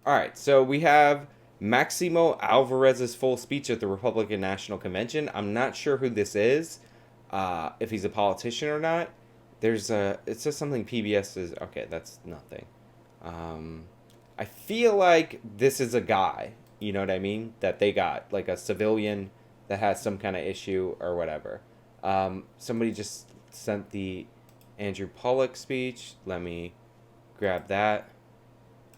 All right, so we have Maximo Alvarez's full speech at the Republican National Convention. I'm not sure who this is, if he's a politician or not. It says something PBS is, okay, that's nothing. Um, I feel like this is a guy, you know what I mean? That they got, like a civilian that has some kind of issue or whatever. Somebody just sent the Andrew Pollock speech. Let me grab that.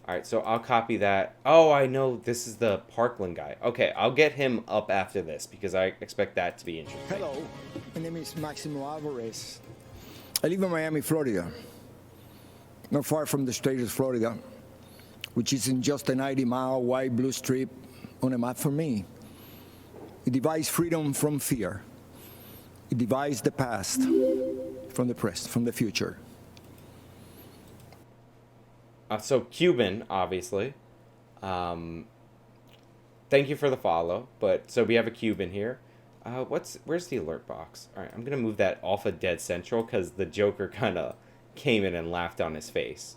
All right, so I'll copy that. Oh, I know this is the Parkland guy. Okay, I'll get him up after this because I expect that to be interesting. Hello, my name is Maximo Alvarez. I live in Miami, Florida, not far from the state of Florida, which is in just a 90-mile wide blue strip on a map for me. It divides freedom from fear. It divides the past from the present, from the future. So Cuban, obviously. Thank you for the follow. But so we have a Cuban here. Where's the alert box? All right, I'm gonna move that off of dead central because the Joker kind of came in and laughed on his face,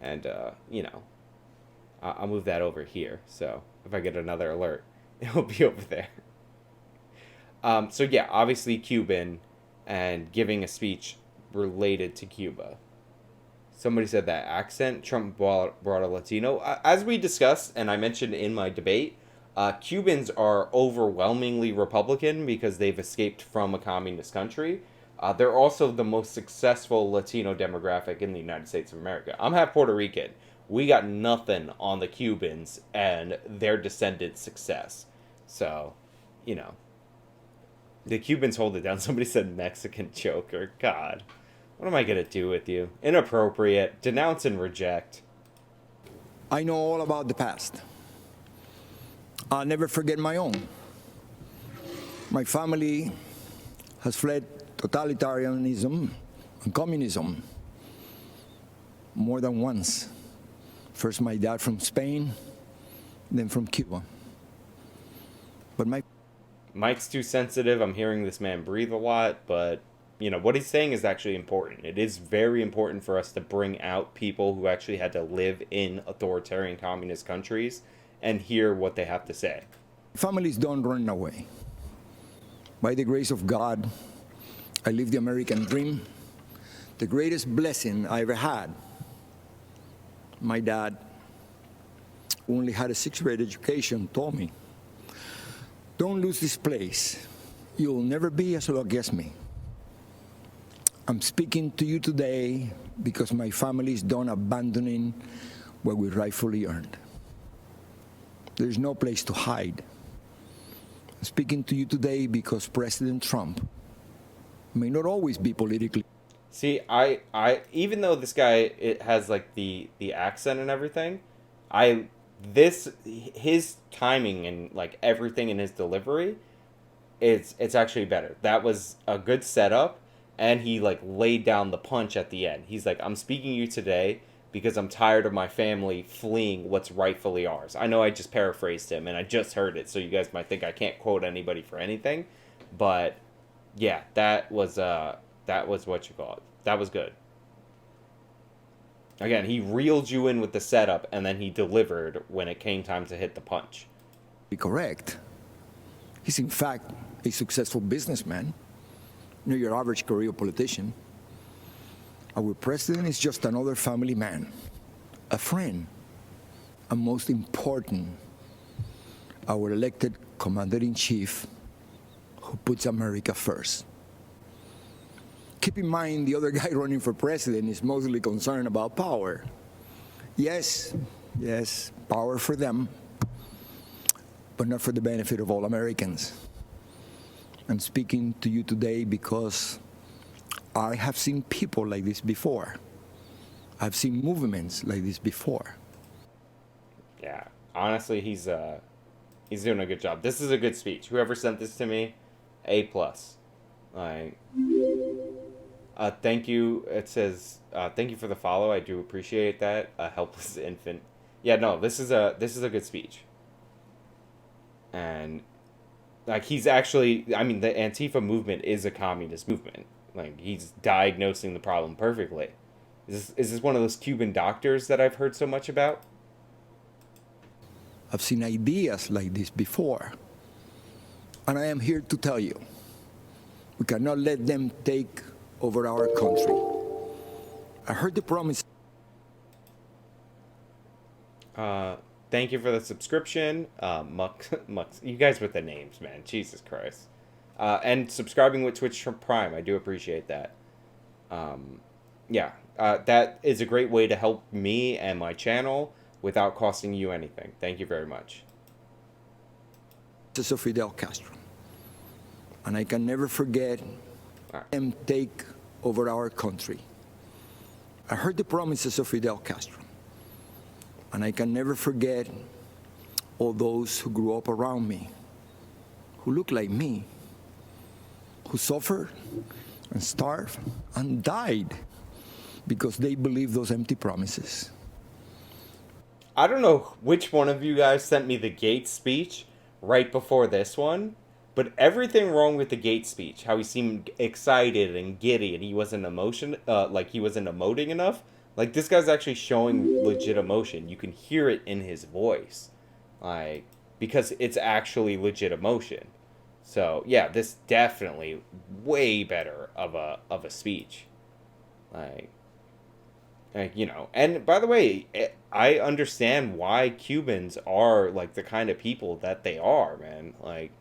and I'll move that over here. So if I get another alert, it'll be over there. So yeah, obviously Cuban, and giving a speech related to Cuba. Somebody said that accent, Trump brought a Latino. As we discussed, and I mentioned in my debate, Cubans are overwhelmingly Republican because they've escaped from a communist country. They're also the most successful Latino demographic in the United States of America. I'm half Puerto Rican. We got nothing on the Cubans and their descendants' success. So, the Cubans hold it down. Somebody said Mexican Joker. God. What am I going to do with you? Inappropriate. Denounce and reject. I know all about the past. I'll never forget my own. My family has fled totalitarianism and communism more than once. First, my dad from Spain, then from Cuba. But Mike's too sensitive. I'm hearing this man breathe a lot, but what he's saying is actually important. It is very important for us to bring out people who actually had to live in authoritarian communist countries and hear what they have to say. Families don't run away. By the grace of God, I live the American dream. The greatest blessing I ever had. My dad, who only had a sixth-grade education, told me, "Don't lose this place. You'll never be as lucky as me." I'm speaking to you today because my family is done abandoning what we rightfully earned. There's no place to hide. I'm speaking to you today because President Trump may not always be politically. See, I even though this guy has like the accent and everything, his timing and like everything in his delivery, it's actually better. That was a good setup. And he like laid down the punch at the end. He's like, I'm speaking to you today because I'm tired of my family fleeing what's rightfully ours. I know I just paraphrased him and I just heard it, so you guys might think I can't quote anybody for anything. But yeah, that was what you call it. That was good. Again, he reeled you in with the setup and then he delivered when it came time to hit the punch. Be correct. He's in fact a successful businessman. Your average career politician. Our president is just another family man, a friend, and most important, our elected commander-in-chief who puts America first. Keep in mind, the other guy running for president is mostly concerned about power. Yes, power for them, but not for the benefit of all Americans. I'm speaking to you today because I have seen people like this before. I've seen movements like this before. Yeah, honestly, he's doing a good job. This is a good speech. Whoever sent this to me, A+. Like, thank you. It says, thank you for the follow. I do appreciate that. A helpless infant. Yeah, no, this is a good speech. And like he's actually, the Antifa movement is a communist movement. Like he's diagnosing the problem perfectly. Is this one of those Cuban doctors that I've heard so much about? I've seen ideas like this before. And I am here to tell you, we cannot let them take over our country. I heard the promise. Thank you for the subscription. Mux, you guys with the names, man. Jesus Christ. And subscribing with Twitch Prime. I do appreciate that. Yeah, that is a great way to help me and my channel without costing you anything. Thank you very much. Of Fidel Castro. And I can never forget them take over our country. I heard the promises of Fidel Castro. And I can never forget all those who grew up around me, who looked like me, who suffered and starved and died because they believed those empty promises. I don't know which one of you guys sent me the Gates speech right before this one, but everything wrong with the Gates speech, how he seemed excited and giddy and he wasn't emoting enough. Like, this guy's actually showing legit emotion. You can hear it in his voice. Like, because it's actually legit emotion. So, yeah, this definitely way better of a speech. Like, you know, and by the way, I understand why Cubans are, like, the kind of people that they are, man. Like,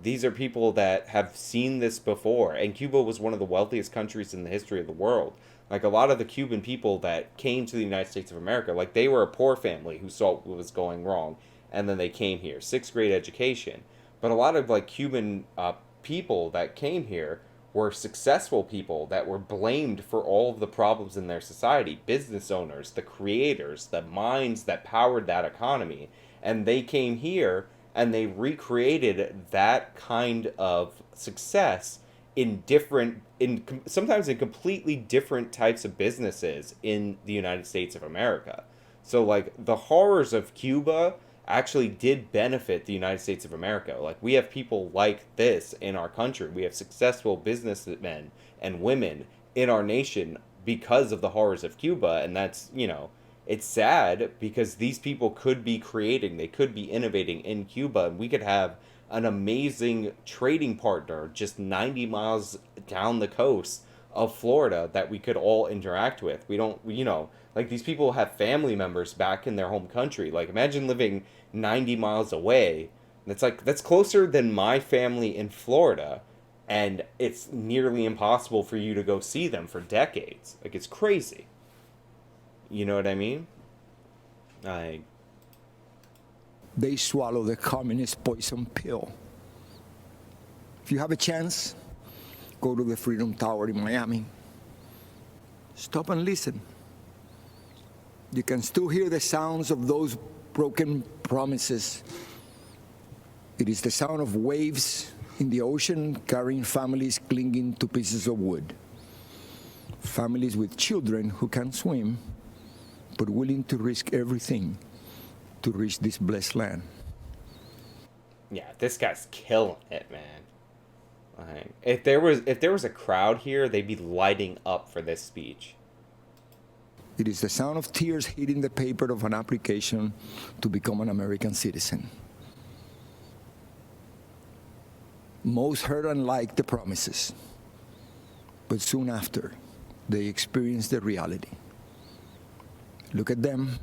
these are people that have seen this before, and Cuba was one of the wealthiest countries in the history of the world. Like, a lot of the Cuban people that came to the United States of America, like, they were a poor family who saw what was going wrong, and then they came here. 6th grade education. But a lot of, like, Cuban people that came here were successful people that were blamed for all of the problems in their society. Business owners, the creators, the minds that powered that economy. And they came here, and they recreated that kind of success in sometimes in completely different types of businesses in the United States of America. So, like, the horrors of Cuba actually did benefit the United States of America. Like, we have people like this in our country. We have successful businessmen and women in our nation because of the horrors of Cuba, and that's, you know, it's sad because these people could be creating, they could be innovating in Cuba, and we could have an amazing trading partner just 90 miles down the coast of Florida that we could all interact with. We don't, you know, like, these people have family members back in their home country. Like, imagine living 90 miles away. That's like, that's closer than my family in Florida, and it's nearly impossible for you to go see them for decades. Like, it's crazy. You know what I mean? They swallow the communist poison pill. If you have a chance, go to the Freedom Tower in Miami. Stop and listen. You can still hear the sounds of those broken promises. It is the sound of waves in the ocean carrying families clinging to pieces of wood. Families with children who can't swim, but willing to risk everything to reach this blessed land. Yeah, this guy's killing it, man. Like, if there was a crowd here, they'd be lighting up for this speech. It is the sound of tears hitting the paper of an application to become an American citizen. Most heard and liked the promises, but soon after, they experienced the reality. Look at them,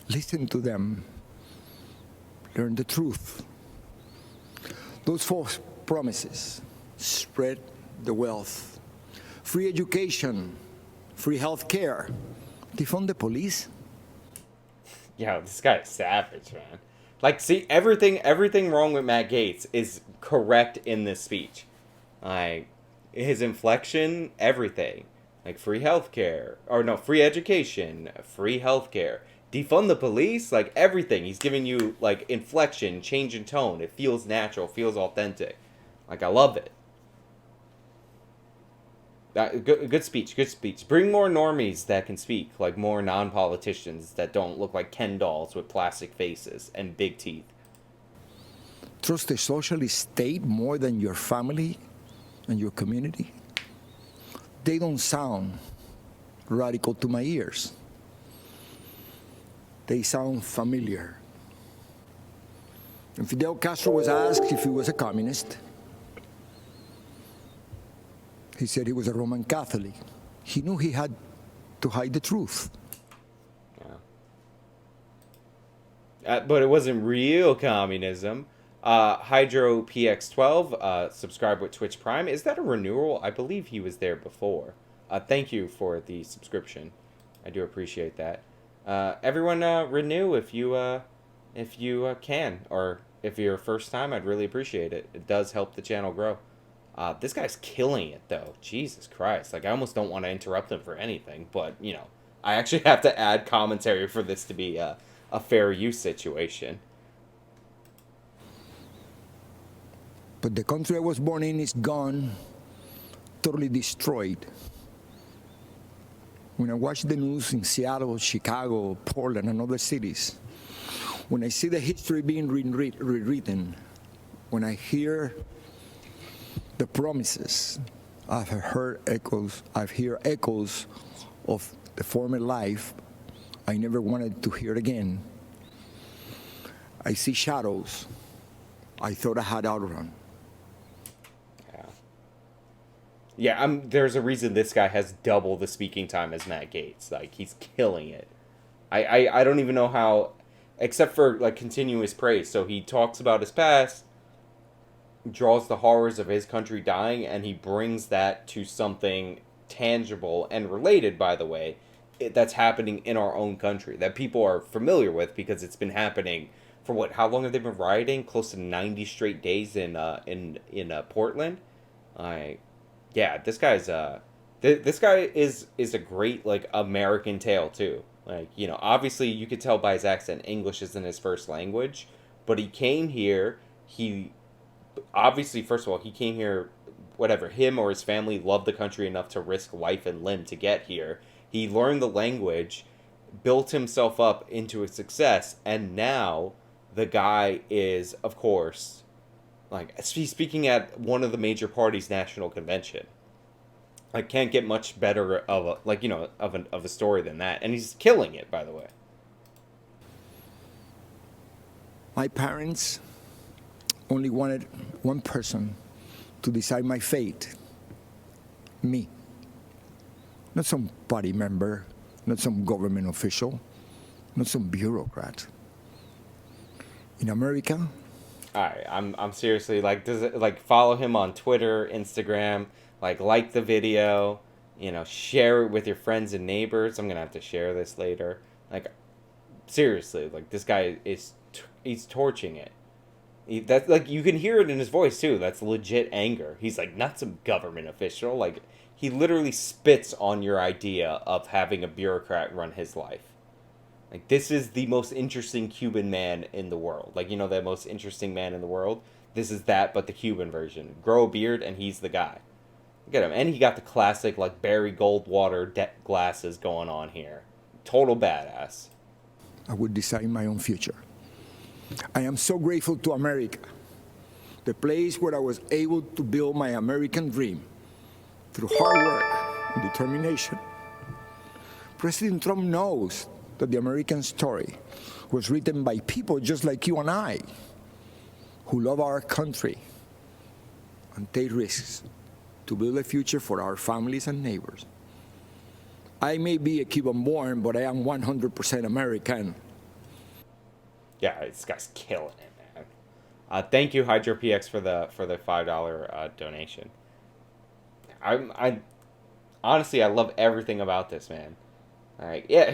listen to them, learn the truth. Those false promises spread the wealth, free education, free health care, defund the police. Yo, this guy is savage, man. Like, see, everything wrong with Matt Gaetz is correct in this speech. Like, his inflection, everything. Like, free healthcare, or no, free education, free healthcare, defund the police, like, everything. He's giving you, like, inflection, change in tone. It feels natural, feels authentic. Like, I love it. Good speech, good speech. Bring more normies that can speak, like more non-politicians that don't look like Ken dolls with plastic faces and big teeth. Trust the socialist state more than your family and your community? They don't sound radical to my ears. They sound familiar. And Fidel Castro was asked if he was a communist. He said he was a Roman Catholic. He knew he had to hide the truth. But it wasn't real communism. Hydro PX12, subscribe with Twitch Prime. Is that a renewal? I believe he was there before. Thank you for the subscription. I do appreciate that. Everyone, renew if you can, or if you're first time, I'd really appreciate it. It does help the channel grow. This guy's killing it though. Jesus Christ! Like I almost don't want to interrupt him for anything, but you know, I actually have to add commentary for this to be a fair use situation. But the country I was born in is gone, totally destroyed. When I watch the news in Seattle, Chicago, Portland, and other cities, when I see the history being rewritten, when I hear the promises, I've heard echoes of the former life I never wanted to hear again. I see shadows I thought I had outrun. Yeah, there's a reason this guy has double the speaking time as Matt Gaetz. Like, he's killing it. I don't even know how, except for, like, continuous praise. So he talks about his past, draws the horrors of his country dying, and he brings that to something tangible and related, by the way, that's happening in our own country, that people are familiar with because it's been happening for what, how long have they been rioting? Close to 90 straight days in Portland. Yeah, this guy's this guy is a great, like, American tale too. Like, you know, obviously you could tell by his accent English isn't his first language, but he came here, he obviously, first of all, he came here, whatever, him or his family loved the country enough to risk life and limb to get here. He learned the language, built himself up into a success, and now the guy is, of course, like, he's speaking at one of the major parties' national convention. Like, can't get much better of a, like, you know, of a story than that. And he's killing it, by the way. My parents only wanted one person to decide my fate. Me. Not some party member, not some government official, not some bureaucrat. In America, Alright, I'm seriously, like, does it, like, follow him on Twitter, Instagram, like the video, you know, share it with your friends and neighbors. I'm gonna have to share this later. Like, seriously, like, this guy is, he's torching it. That's, like, you can hear it in his voice, too. That's legit anger. He's, like, not some government official. Like, he literally spits on your idea of having a bureaucrat run his life. Like, this is the most interesting Cuban man in the world. Like, you know, the most interesting man in the world? This is that, but the Cuban version. Grow a beard, and he's the guy. Look at him. And he got the classic, like, Barry Goldwater glasses going on here. Total badass. I would decide my own future. I am so grateful to America, the place where I was able to build my American dream through hard work and determination. President Trump knows that the American story was written by people just like you and I, who love our country and take risks to build a future for our families and neighbors. I may be a Cuban born, but I am 100% American. Yeah, this guy's killing it, man. Thank you, HydroPX, for the $5 donation. I honestly, I love everything about this man. Like, yeah,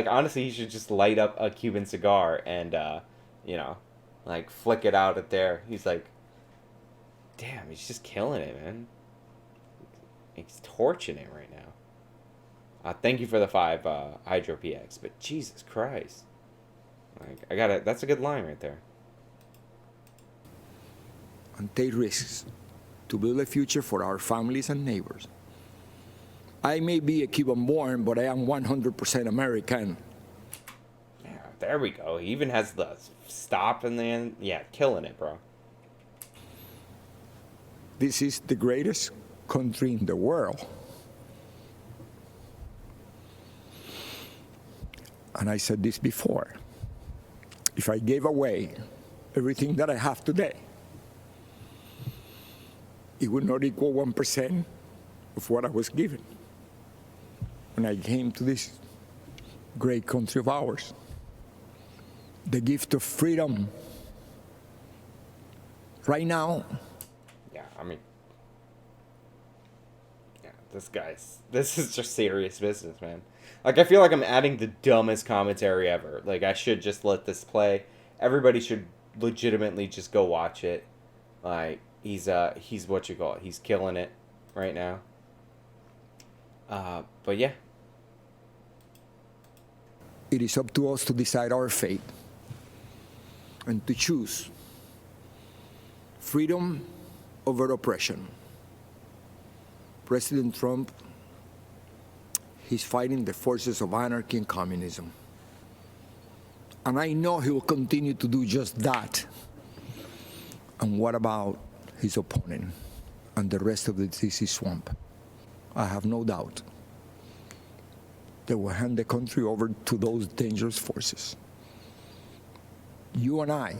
honestly, he should just light up a Cuban cigar and, you know, like, flick it out at there. He's like, damn, he's just killing it, man. He's torching it right now. Thank you for the 5, HydroPX, but Jesus Christ. Like, that's a good line right there. And take risks to build a future for our families and neighbors. I may be a Cuban born, but I am 100% American. Yeah, there we go. He even has the stop in the end. Yeah, killing it, bro. This is the greatest country in the world. And I said this before. If I gave away everything that I have today. It would not equal 1% of what I was given when I came to this great country of ours. The gift of freedom. Right now, Yeah, I mean, yeah, this is just serious business, man. Like, I feel like I'm adding the dumbest commentary ever. Like, I should just let this play. Everybody should legitimately just go watch it. Like, he's what you call it. He's killing it right now. But yeah. it is up to us to decide our fate and to choose freedom over oppression. President Trump, he's fighting the forces of anarchy and communism. And I know he will continue to do just that. And what about his opponent and the rest of the DC swamp? I have no doubt they will hand the country over to those dangerous forces. You and I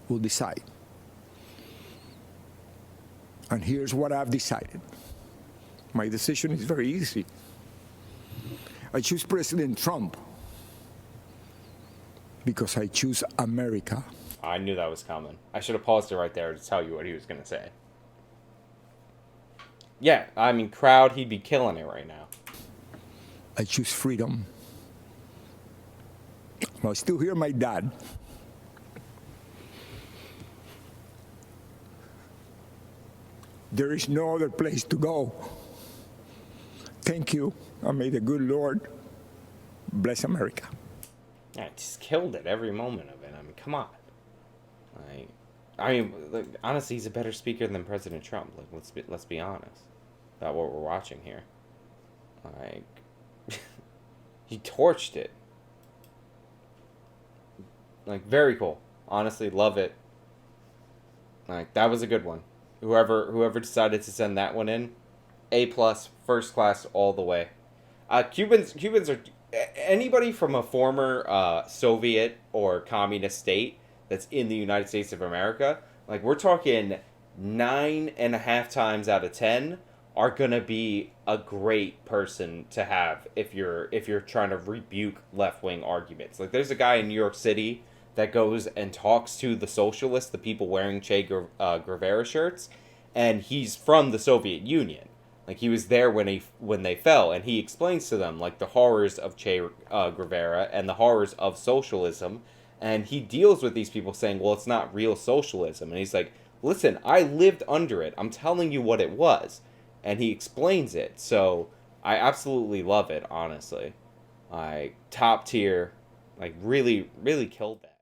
will decide. And here's what I've decided. My decision is very easy. I choose President Trump because I choose America. I knew that was coming. I should have paused it right there to tell you what he was going to say. Yeah, I mean, crowd, he'd be killing it right now. I choose freedom. I still hear my dad. There is no other place to go. Thank you, and may the good Lord bless America. Yeah, just killed it every moment of it. I mean, come on. Like, honestly, he's a better speaker than President Trump. Like, let's be honest about what we're watching here. Like, he torched it. Like, very cool. Honestly, love it. Like, that was a good one. Whoever decided to send that one in, A+, first class all the way. Cubans are anybody from a former Soviet or communist state that's in the United States of America. Like, we're talking 9.5 times out of 10 are gonna be a great person to have if you're trying to rebuke left-wing arguments. Like, there's a guy in New York City that goes and talks to the socialists, the people wearing Che Guevara shirts, and he's from the Soviet Union. Like, he was there when they fell, and he explains to them, like, the horrors of Che Guevara and the horrors of socialism, and he deals with these people saying, well, it's not real socialism, and he's like, listen, I lived under it. I'm telling you what it was. And he explains it, so I absolutely love it, honestly. Like, top tier, like, really, really killed that.